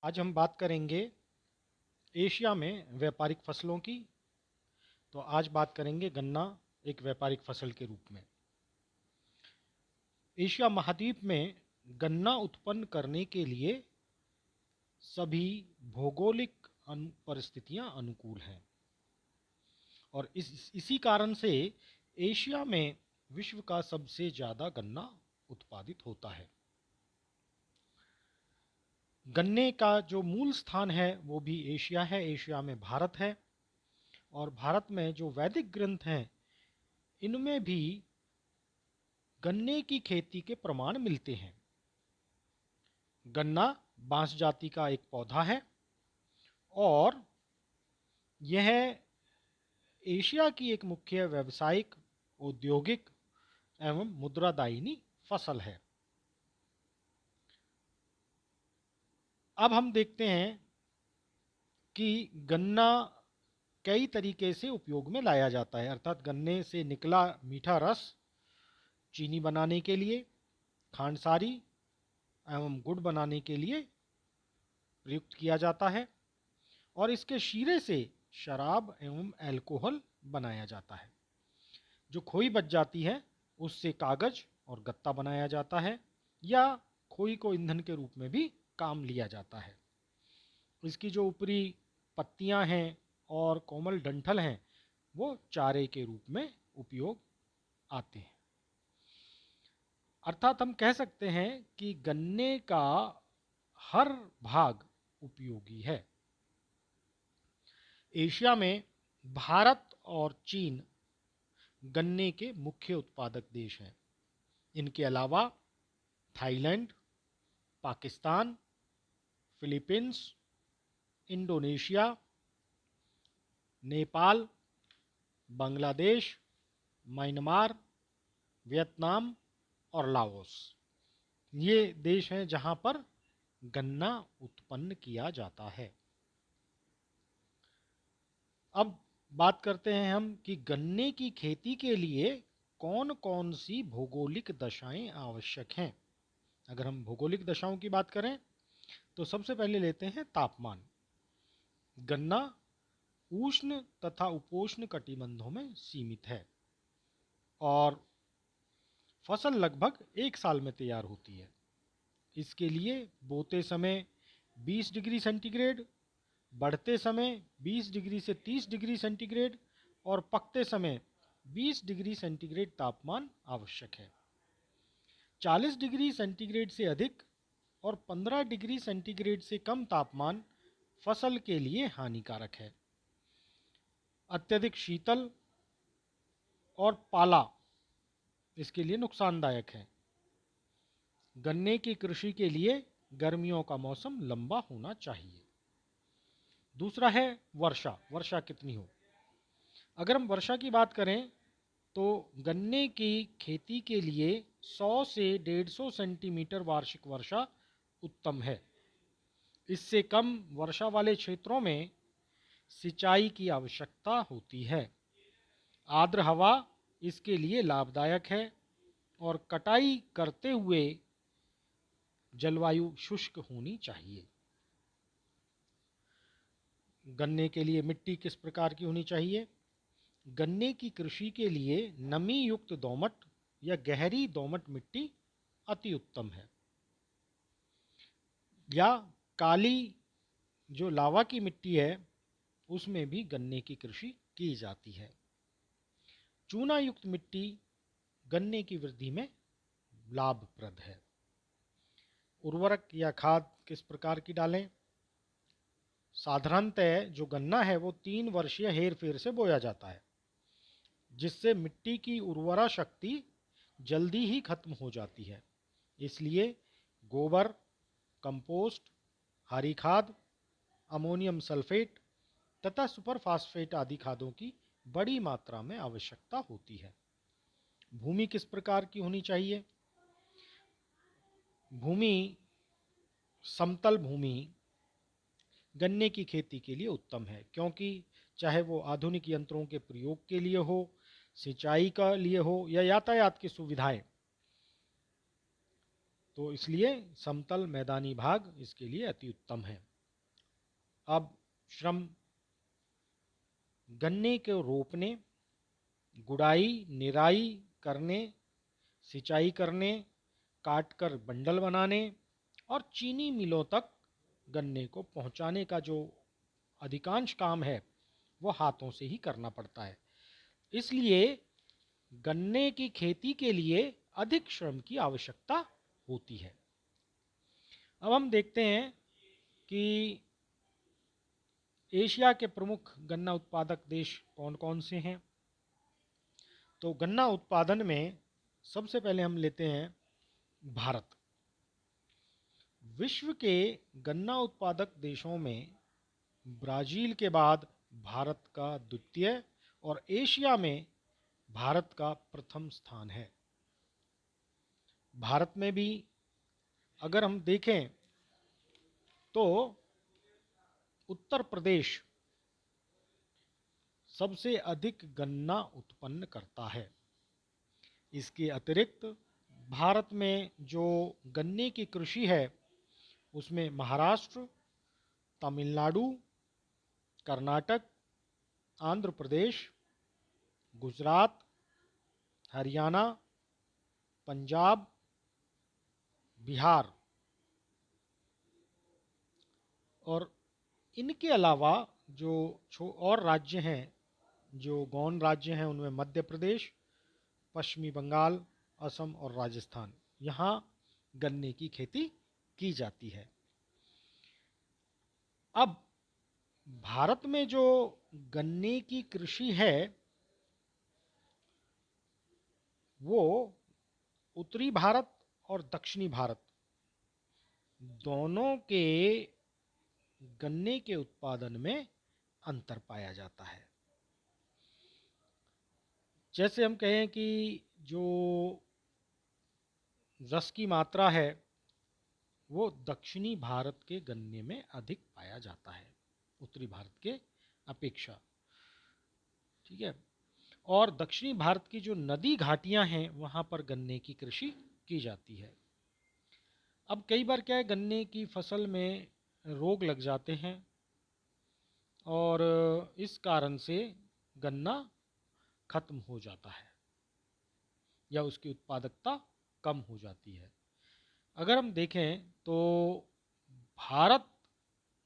आज हम बात करेंगे एशिया में व्यापारिक फसलों की। तो आज बात करेंगे गन्ना एक व्यापारिक फसल के रूप में। एशिया महाद्वीप में गन्ना उत्पन्न करने के लिए सभी भौगोलिक परिस्थितियां अनुकूल हैं और इसी कारण से एशिया में विश्व का सबसे ज़्यादा गन्ना उत्पादित होता है। गन्ने का जो मूल स्थान है वो भी एशिया है। एशिया में भारत है और भारत में जो वैदिक ग्रंथ हैं इनमें भी गन्ने की खेती के प्रमाण मिलते हैं। गन्ना बांस जाति का एक पौधा है और यह एशिया की एक मुख्य व्यावसायिक, औद्योगिक एवं मुद्रादायिनी फसल है। अब हम देखते हैं कि गन्ना कई तरीके से उपयोग में लाया जाता है, अर्थात गन्ने से निकला मीठा रस चीनी बनाने के लिए, खांडसारी एवं गुड़ बनाने के लिए प्रयुक्त किया जाता है और इसके शीरे से शराब एवं अल्कोहल बनाया जाता है। जो खोई बच जाती है उससे कागज और गत्ता बनाया जाता है या खोई को ईंधन के रूप में भी काम लिया जाता है। इसकी जो ऊपरी पत्तियां हैं और कोमल डंठल हैं वो चारे के रूप में उपयोग आते हैं। अर्थात हम कह सकते हैं कि गन्ने का हर भाग उपयोगी है। एशिया में भारत और चीन गन्ने के मुख्य उत्पादक देश हैं। इनके अलावा Thailand, Pakistan, Philippines, Indonesia, Nepal, Bangladesh, Myanmar, Vietnam और लाओस ये देश हैं जहां पर गन्ना उत्पन्न किया जाता है। अब बात करते हैं हम कि गन्ने की खेती के लिए कौन कौन सी भौगोलिक दशाएं आवश्यक हैं। अगर हम भौगोलिक दशाओं की बात करें तो सबसे पहले लेते हैं तापमान। गन्ना उष्ण तथा उपोष्ण कटिबंधों में सीमित है और फसल लगभग एक साल में तैयार होती है। इसके लिए बोते समय 20 डिग्री सेंटीग्रेड, बढ़ते समय 20 डिग्री से 30 डिग्री सेंटीग्रेड और पकते समय 20 डिग्री सेंटीग्रेड तापमान आवश्यक है। 40 डिग्री सेंटीग्रेड से अधिक और 15 डिग्री सेंटीग्रेड से कम तापमान फसल के लिए हानिकारक है। अत्यधिक शीतल और पाला इसके लिए नुकसानदायक है। गन्ने की कृषि के लिए गर्मियों का मौसम लंबा होना चाहिए। दूसरा है वर्षा। वर्षा कितनी हो। अगर हम वर्षा की बात करें तो गन्ने की खेती के लिए 100 से 150 सेंटीमीटर वार्षिक वर्षा उत्तम है। इससे कम वर्षा वाले क्षेत्रों में सिंचाई की आवश्यकता होती है। आर्द्र हवा इसके लिए लाभदायक है और कटाई करते हुए जलवायु शुष्क होनी चाहिए। गन्ने के लिए मिट्टी किस प्रकार की होनी चाहिए। गन्ने की कृषि के लिए नमी युक्त दोमट या गहरी दोमट मिट्टी अति उत्तम है या काली जो लावा की मिट्टी है उसमें भी गन्ने की कृषि की जाती है। चूना युक्त मिट्टी गन्ने की वृद्धि में लाभप्रद है। उर्वरक या खाद किस प्रकार की डालें। साधारणतः जो गन्ना है वो 3 वर्षीय हेर फेर से बोया जाता है जिससे मिट्टी की उर्वरा शक्ति जल्दी ही खत्म हो जाती है। इसलिए गोबर, कंपोस्ट, हरी खाद, अमोनियम सल्फेट तथा सुपरफास्फेट आदि खादों की बड़ी मात्रा में आवश्यकता होती है। भूमि किस प्रकार की होनी चाहिए। भूमि समतल भूमि गन्ने की खेती के लिए उत्तम है क्योंकि चाहे वो आधुनिक यंत्रों के प्रयोग के लिए हो, सिंचाई का लिए हो या यातायात की सुविधाएं, तो इसलिए समतल मैदानी भाग इसके लिए अति उत्तम है। अब श्रम गन्ने को रोपने, गुड़ाई, निराई करने, सिंचाई करने, काटकर बंडल बनाने और चीनी मिलों तक गन्ने को पहुंचाने का जो अधिकांश काम है वो हाथों से ही करना पड़ता है। इसलिए गन्ने की खेती के लिए अधिक श्रम की आवश्यकता होती है। अब हम देखते हैं कि एशिया के प्रमुख गन्ना उत्पादक देश कौन कौन से हैं। तो गन्ना उत्पादन में सबसे पहले हम लेते हैं भारत। विश्व के गन्ना उत्पादक देशों में ब्राज़ील के बाद भारत का द्वितीय और एशिया में भारत का प्रथम स्थान है। भारत में भी अगर हम देखें तो उत्तर प्रदेश सबसे अधिक गन्ना उत्पन्न करता है। इसके अतिरिक्त भारत में जो गन्ने की कृषि है उसमें महाराष्ट्र, तमिलनाडु, कर्नाटक, आंध्र प्रदेश, गुजरात, हरियाणा, पंजाब, बिहार और इनके अलावा जो और राज्य हैं, जो गौण राज्य हैं, उनमें मध्य प्रदेश, पश्चिमी बंगाल, असम और राजस्थान, यहाँ गन्ने की खेती की जाती है। अब भारत में जो गन्ने की कृषि है वो उत्तरी भारत और दक्षिणी भारत दोनों के गन्ने के उत्पादन में अंतर पाया जाता है। जैसे हम कहें कि जो रस की मात्रा है वो दक्षिणी भारत के गन्ने में अधिक पाया जाता है उत्तरी भारत के अपेक्षा। ठीक है। और दक्षिणी भारत की जो नदी घाटियां हैं वहां पर गन्ने की कृषि की जाती है। अब कई बार क्या है, गन्ने की फसल में रोग लग जाते हैं और इस कारण से गन्ना खत्म हो जाता है या उसकी उत्पादकता कम हो जाती है। अगर हम देखें तो भारत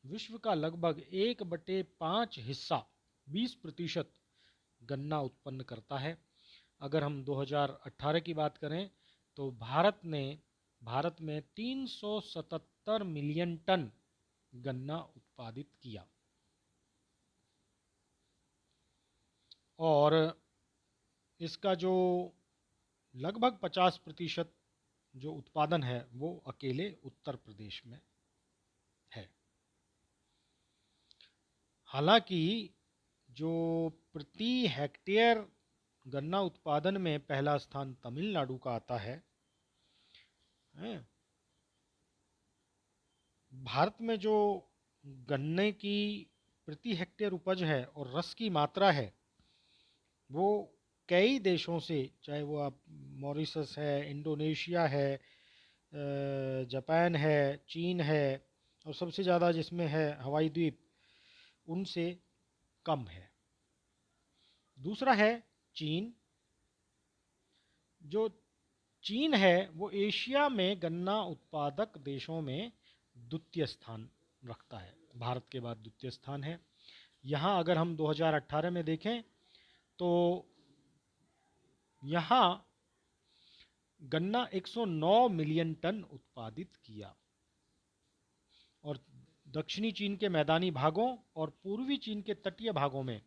विश्व का लगभग 1/5 हिस्सा 20% गन्ना उत्पन्न करता है। अगर हम 2018 की बात करें तो भारत में 377 मिलियन टन गन्ना उत्पादित किया और इसका जो लगभग 50% जो उत्पादन है वो अकेले उत्तर प्रदेश में है। हालांकि जो प्रति हेक्टेयर गन्ना उत्पादन में पहला स्थान तमिलनाडु का आता है, भारत में जो गन्ने की प्रति हेक्टेयर उपज है और रस की मात्रा है वो कई देशों से, चाहे वो आप मॉरिशस है, इंडोनेशिया है, जापान है, चीन है और सबसे ज़्यादा जिसमें है हवाई द्वीप, उनसे कम है। दूसरा है चीन। जो चीन है वो एशिया में गन्ना उत्पादक देशों में द्वितीय स्थान रखता है, भारत के बाद द्वितीय स्थान है। यहाँ अगर हम 2018 में देखें तो यहाँ गन्ना 109 मिलियन टन उत्पादित किया और दक्षिणी चीन के मैदानी भागों और पूर्वी चीन के तटीय भागों में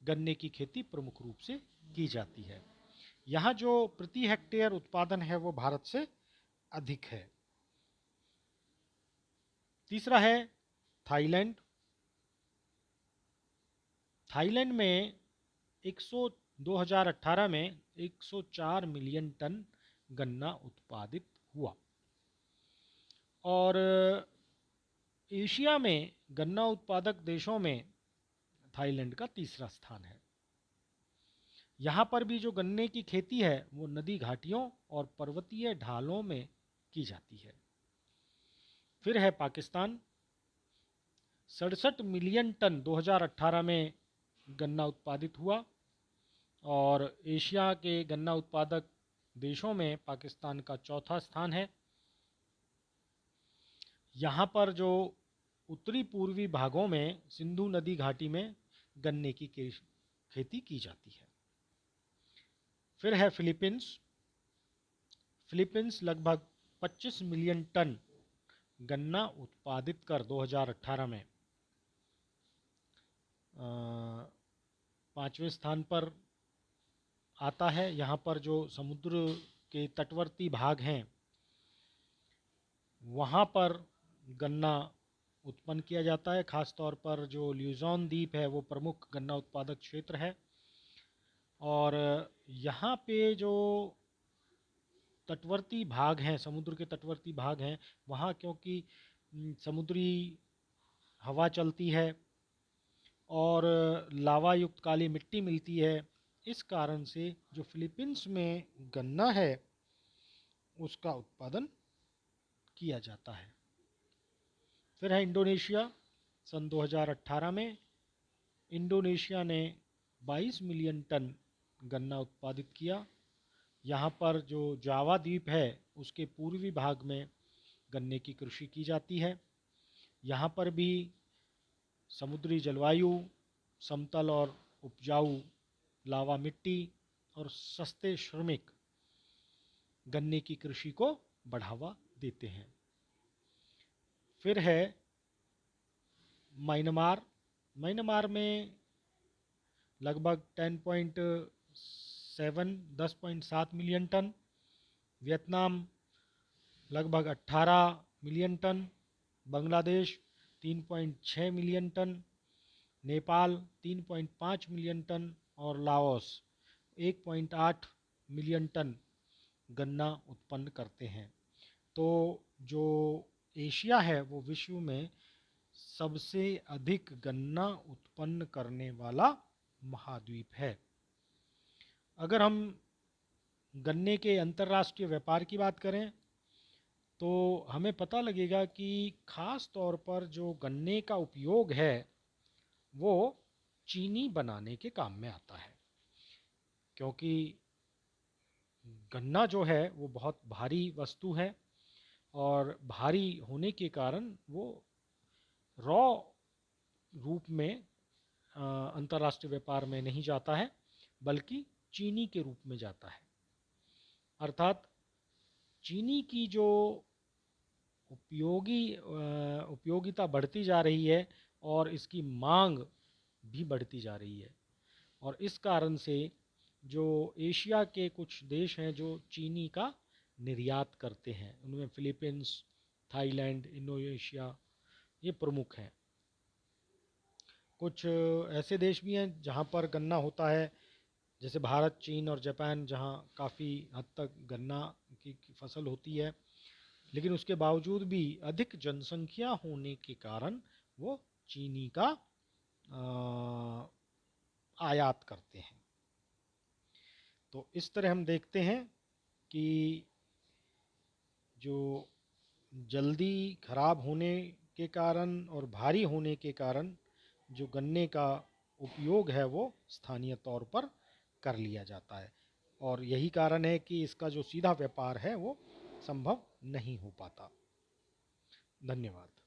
गन्ने की खेती प्रमुख रूप से की जाती है। यहाँ जो प्रति हेक्टेयर उत्पादन है वो भारत से अधिक है। तीसरा है थाईलैंड। थाईलैंड में 2018 में 104 मिलियन टन गन्ना उत्पादित हुआ और एशिया में गन्ना उत्पादक देशों में थाईलैंड का तीसरा स्थान है। यहाँ पर भी जो गन्ने की खेती है वो नदी घाटियों और पर्वतीय ढालों में की जाती है। फिर है पाकिस्तान। 67 मिलियन टन 2018 में गन्ना उत्पादित हुआ और एशिया के गन्ना उत्पादक देशों में पाकिस्तान का चौथा स्थान है। यहाँ पर जो उत्तरी पूर्वी भागों में सिंधु नदी घाटी में गन्ने की खेती की जाती है। फिर है फिलीपींस। फिलीपींस लगभग 25 मिलियन टन गन्ना उत्पादित कर 2018 में 5वें स्थान पर आता है। यहाँ पर जो समुद्र के तटवर्ती भाग हैं वहाँ पर गन्ना उत्पन्न किया जाता है। ख़ास तौर पर जो ल्यूज़ॉन द्वीप है वो प्रमुख गन्ना उत्पादक क्षेत्र है और यहाँ पे जो तटवर्ती भाग हैं, समुद्र के तटवर्ती भाग हैं, वहाँ क्योंकि समुद्री हवा चलती है और लावा युक्त काली मिट्टी मिलती है, इस कारण से जो फिलीपींस में गन्ना है उसका उत्पादन किया जाता है। फिर है इंडोनेशिया। सन 2018 में इंडोनेशिया ने 22 मिलियन टन गन्ना उत्पादित किया। यहाँ पर जो जावा द्वीप है उसके पूर्वी भाग में गन्ने की कृषि की जाती है। यहाँ पर भी समुद्री जलवायु, समतल और उपजाऊ लावा मिट्टी और सस्ते श्रमिक गन्ने की कृषि को बढ़ावा देते हैं। फिर है म्यांमार। म्यांमार में लगभग 10.7 मिलियन टन, वियतनाम लगभग 18 million ton, Bangladesh 3.6 million ton, Nepal 3.5 million ton और लाओस 1.8 मिलियन टन गन्ना उत्पन्न करते हैं। तो जो एशिया है वो विश्व में सबसे अधिक गन्ना उत्पन्न करने वाला महाद्वीप है। अगर हम गन्ने के अंतर्राष्ट्रीय व्यापार की बात करें तो हमें पता लगेगा कि ख़ास तौर पर जो गन्ने का उपयोग है वो चीनी बनाने के काम में आता है, क्योंकि गन्ना जो है वो बहुत भारी वस्तु है और भारी होने के कारण वो रॉ रूप में अंतर्राष्ट्रीय व्यापार में नहीं जाता है बल्कि चीनी के रूप में जाता है। अर्थात चीनी की जो उपयोगिता बढ़ती जा रही है और इसकी मांग भी बढ़ती जा रही है और इस कारण से जो एशिया के कुछ देश हैं जो चीनी का निर्यात करते हैं, उनमें फिलीपींस, थाईलैंड, इंडोनेशिया ये प्रमुख हैं। कुछ ऐसे देश भी हैं जहाँ पर गन्ना होता है, जैसे भारत, चीन और जापान, जहाँ काफ़ी हद तक गन्ना की फसल होती है, लेकिन उसके बावजूद भी अधिक जनसंख्या होने के कारण वो चीनी का आयात करते हैं। तो इस तरह हम देखते हैं कि जो जल्दी खराब होने के कारण और भारी होने के कारण जो गन्ने का उपयोग है वो स्थानीय तौर पर कर लिया जाता है और यही कारण है कि इसका जो सीधा व्यापार है वो संभव नहीं हो पाता। धन्यवाद।